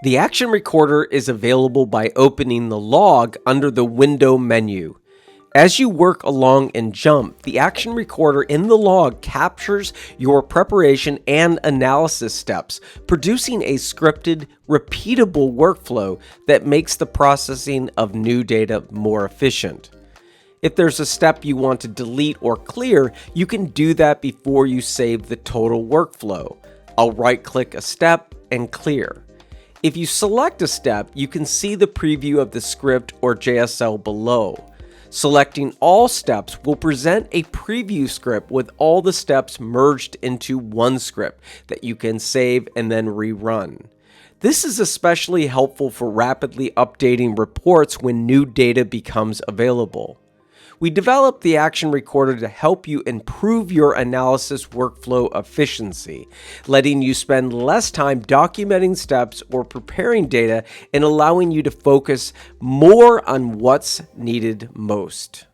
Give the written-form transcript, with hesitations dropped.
The Action Recorder is available by opening the log under the Window menu. As you work along in JMP, the Action Recorder in the log captures your preparation and analysis steps, producing a scripted, repeatable workflow that makes the processing of new data more efficient. If there's a step you want to delete or clear, you can do that before you save the total workflow. I'll right-click a step and clear. If you select a step, you can see the preview of the script or JSL below. Selecting all steps will present a preview script with all the steps merged into one script that you can save and then rerun. This is especially helpful for rapidly updating reports when new data becomes available. We developed the Action Recorder to help you improve your analysis workflow efficiency, letting you spend less time documenting steps or preparing data and allowing you to focus more on what's needed most.